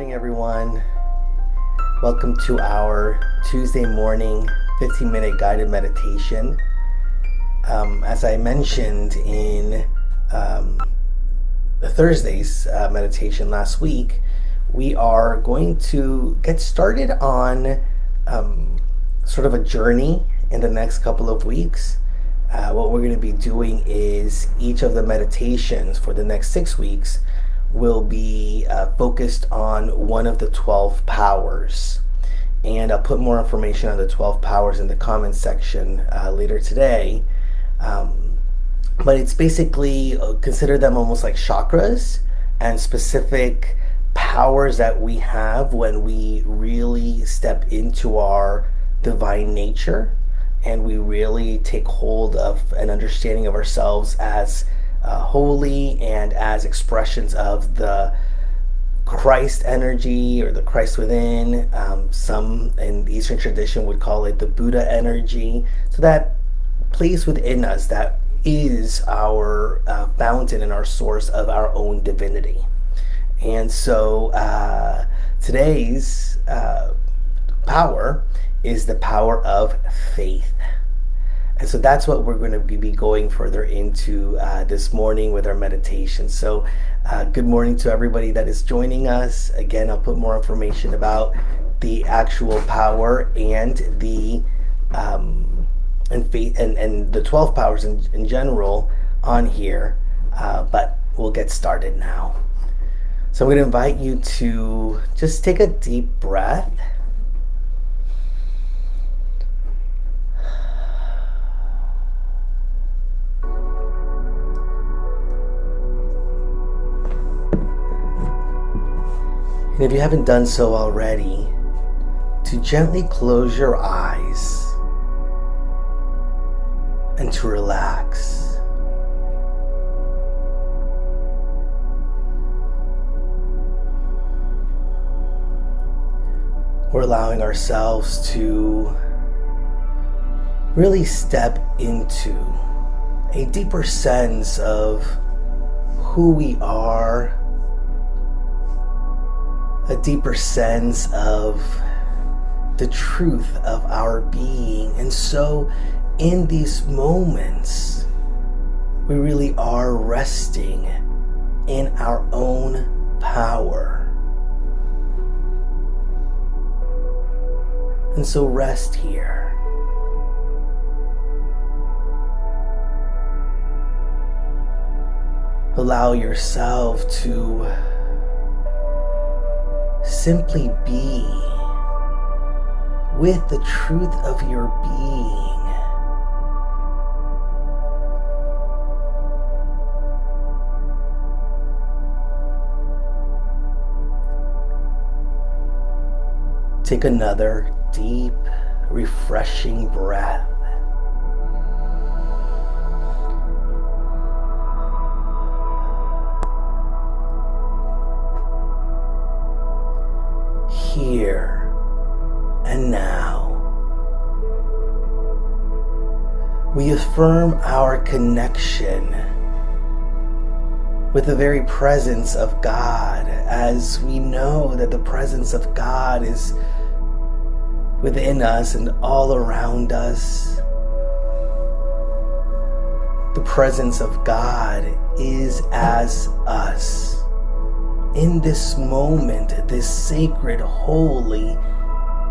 morning, everyone. Welcome to our Tuesday morning 15-minute guided meditation. As I mentioned in Thursday's meditation last week, we are going to get started on sort of a journey in the next couple of weeks. What we're going to be doing is each of the meditations for the next 6 weeks will be focused on one of the 12 powers. And I'll put more information on the 12 powers in the comments section later today. But it's basically, consider them almost like chakras and specific powers that we have when we really step into our divine nature and we really take hold of an understanding of ourselves as holy and as expressions of the Christ energy or the Christ within. Some in the Eastern tradition would call it the Buddha energy. So that place within us that is our fountain and our source of our own divinity. And so today's power is the power of faith. And so that's what we're going to be going further into this morning with our meditation. So good morning to everybody that is joining us. Again, I'll put more information about the actual power and the and faith and the 12 powers in general on here. But we'll get started now. So I'm going to invite you to just take a deep breath. And if you haven't done so already, to gently close your eyes and to relax. We're allowing ourselves to really step into a deeper sense of who we are, a deeper sense of the truth of our being. And so in these moments, we really are resting in our own power. And so rest here. Allow yourself to simply be with the truth of your being. Take another deep, refreshing breath. Here and now, we affirm our connection with the very presence of God, as we know that the presence of God is within us and all around us. The presence of God is as us. In this moment, this sacred, holy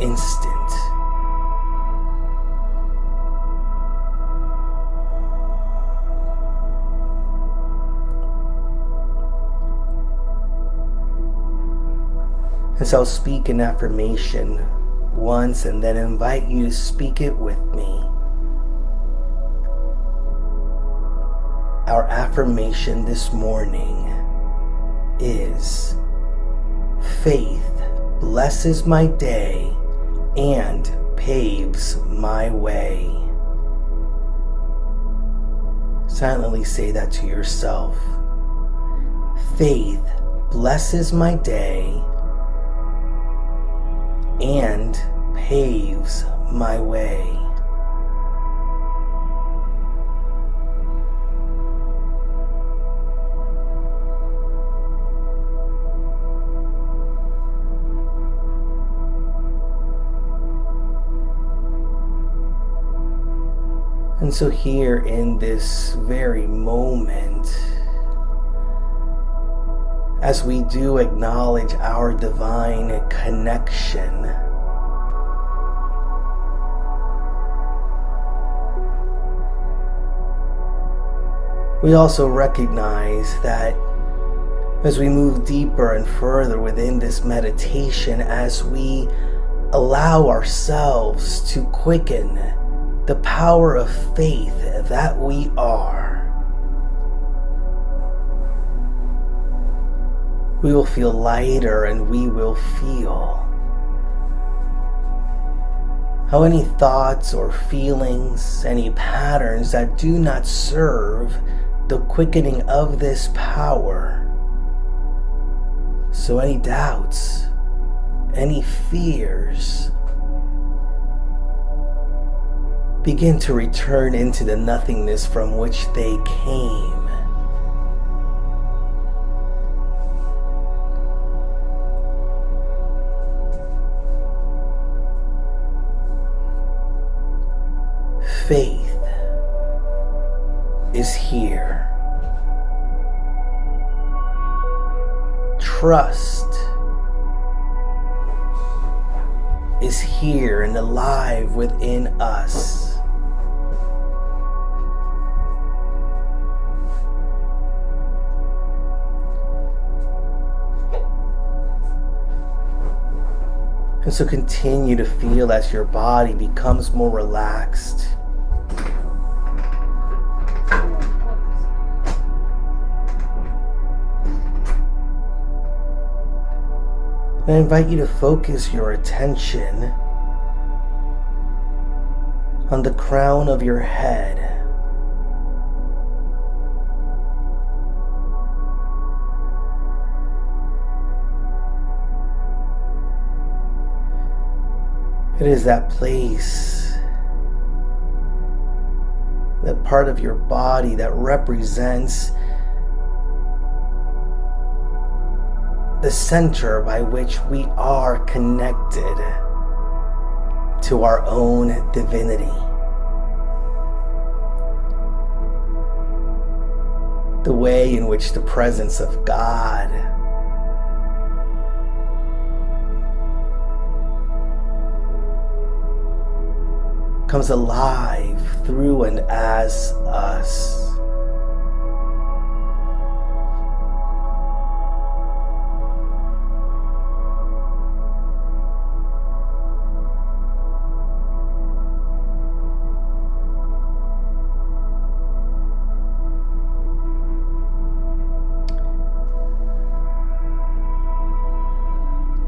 instant. And so I'll speak an affirmation once and then invite you to speak it with me. Our affirmation this morning is: faith blesses my day and paves my way. Silently say that to yourself. Faith blesses my day and paves my way. And so here in this very moment, as we do acknowledge our divine connection, we also recognize that as we move deeper and further within this meditation, as we allow ourselves to quicken the power of faith that we are, we will feel lighter, and we will feel how any thoughts or feelings, any patterns that do not serve the quickening of this power, so any doubts, any fears, begin to return into the nothingness from which they came. Faith is here. Trust is here and alive within us. And so continue to feel as your body becomes more relaxed. And I invite you to focus your attention on the crown of your head. It is that place, that part of your body that represents the center by which we are connected to our own divinity. The way in which the presence of God comes alive through and as us.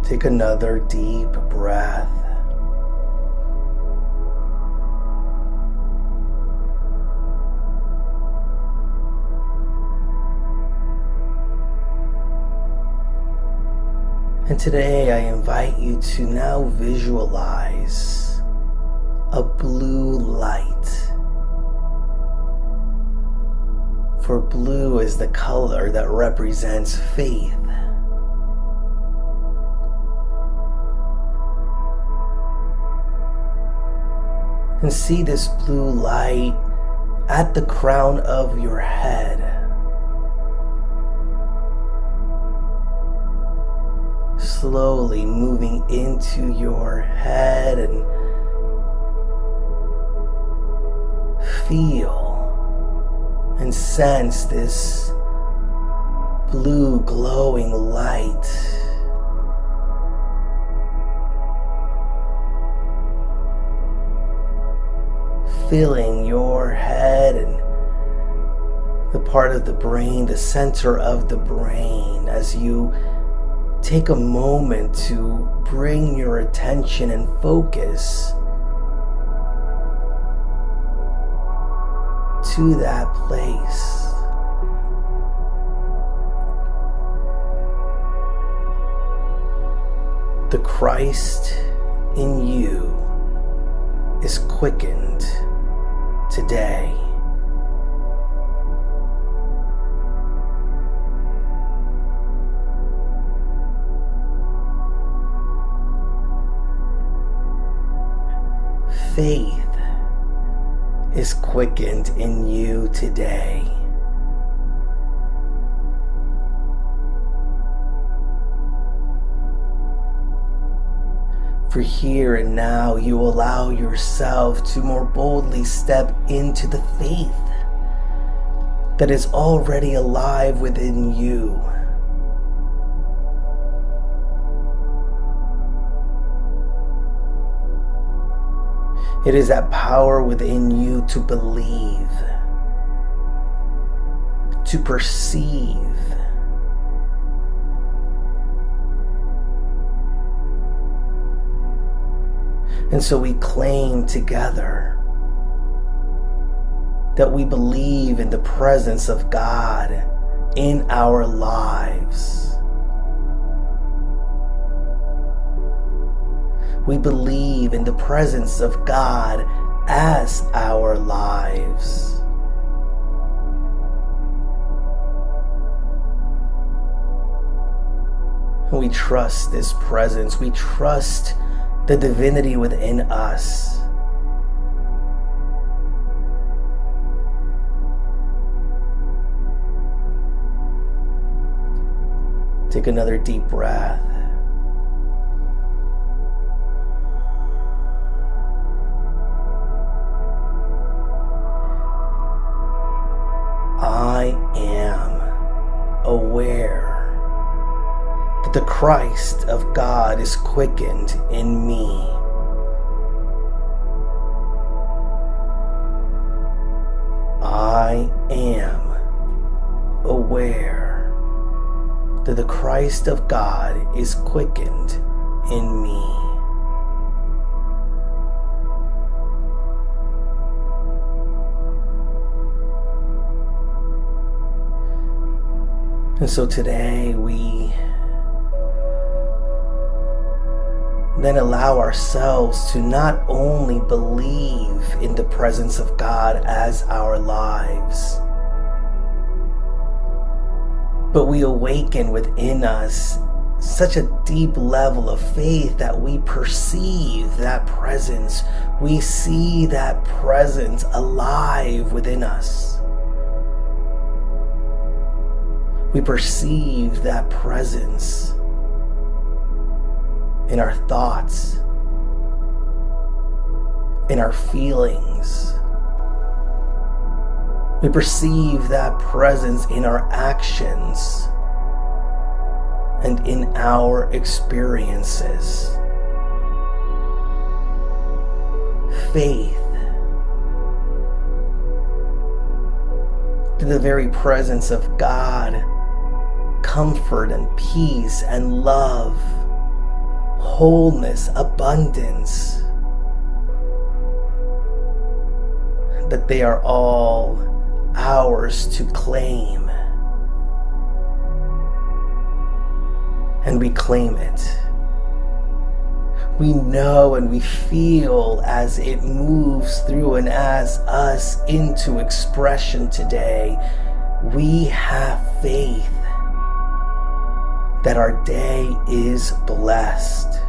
Take another deep breath. And today I invite you to now visualize a blue light. For blue is the color that represents faith. And see this blue light at the crown of your head. Slowly moving into your head, and feel and sense this blue glowing light filling your head and the part of the brain, the center of the brain, as you take a moment to bring your attention and focus to that place. The Christ in you is quickened today. Faith is quickened in you today. For here and now, you allow yourself to more boldly step into the faith that is already alive within you. It is that power within you to believe, to perceive, and so we claim together that we believe in the presence of God in our lives. We believe in the presence of God as our lives. We trust this presence. We trust the divinity within us. Take another deep breath. I am aware that the Christ of God is quickened in me. I am aware that the Christ of God is quickened in me. And so today we then allow ourselves to not only believe in the presence of God as our lives, but we awaken within us such a deep level of faith that we perceive that presence. We see that presence alive within us. We perceive that presence in our thoughts, in our feelings. We perceive that presence in our actions and in our experiences. Faith to the very presence of God, comfort and peace and love, wholeness, abundance, that they are all ours to claim. And we claim it. We know and we feel as it moves through and as us into expression today. We have faith that our day is blessed.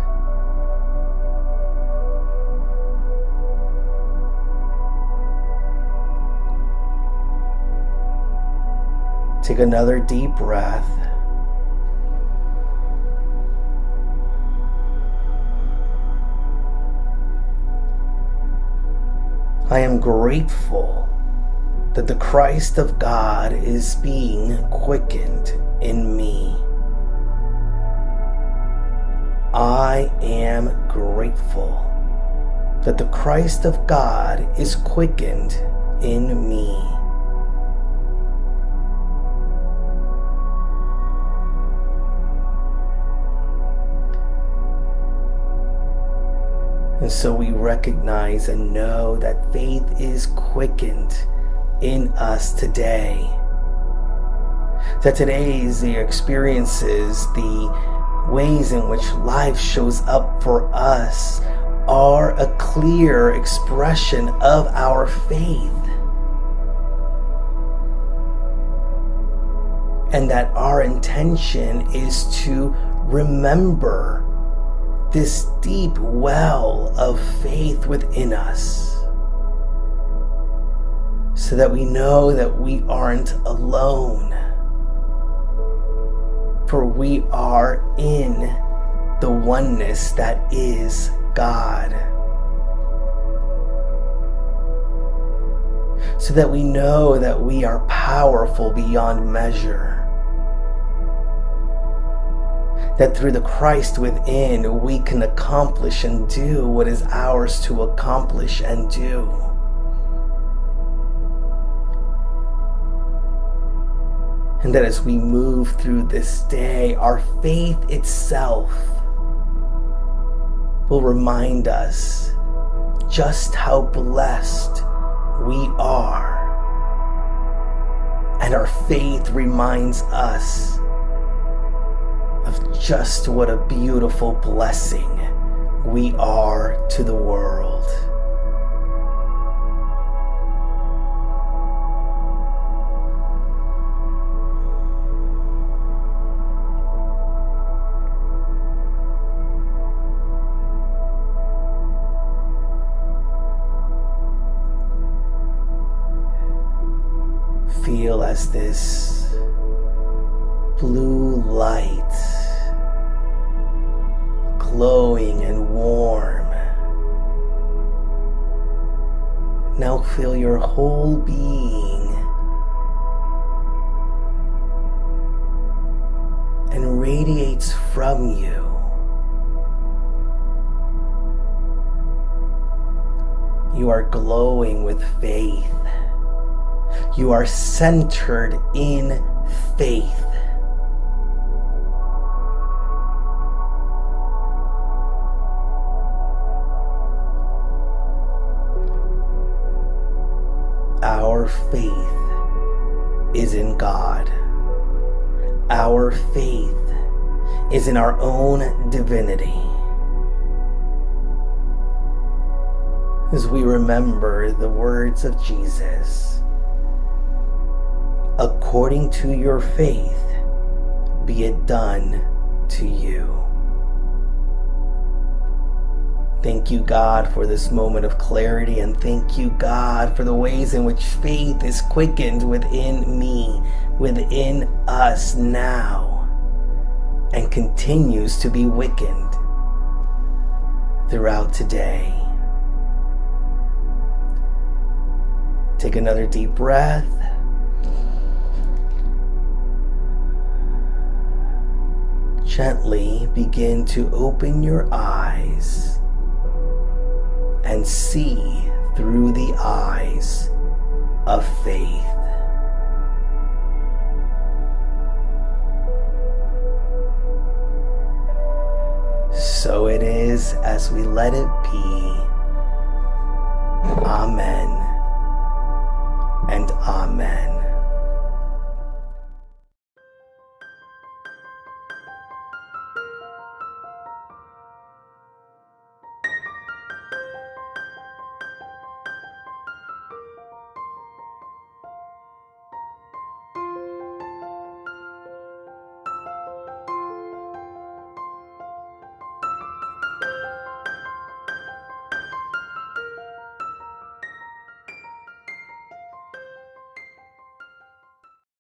Take another deep breath. I am grateful that the Christ of God is being quickened in me. I am grateful that the Christ of God is quickened in me. And so we recognize and know that faith is quickened in us today. That today's the experiences, the ways in which life shows up for us are a clear expression of our faith. And that our intention is to remember this deep well of faith within us. so that we know that we aren't alone. For we are in the oneness that is God. So that we know that we are powerful beyond measure. That through the Christ within, we can accomplish and do what is ours to accomplish and do. And that as we move through this day, our faith itself will remind us just how blessed we are. And our faith reminds us of just what a beautiful blessing we are to the world. Feel as this blue light, glowing and warm, now fill your whole being and radiates from you. You are glowing with faith. You are centered in faith. Our faith is in God. Our faith is in our own divinity. As we remember the words of Jesus, according to your faith, be it done to you. Thank you, God, for this moment of clarity, and thank you, God, for the ways in which faith is quickened within me, within us now, and continues to be quickened throughout today. Take another deep breath. Gently begin to open your eyes and see through the eyes of faith. So it is as we let it be. Amen.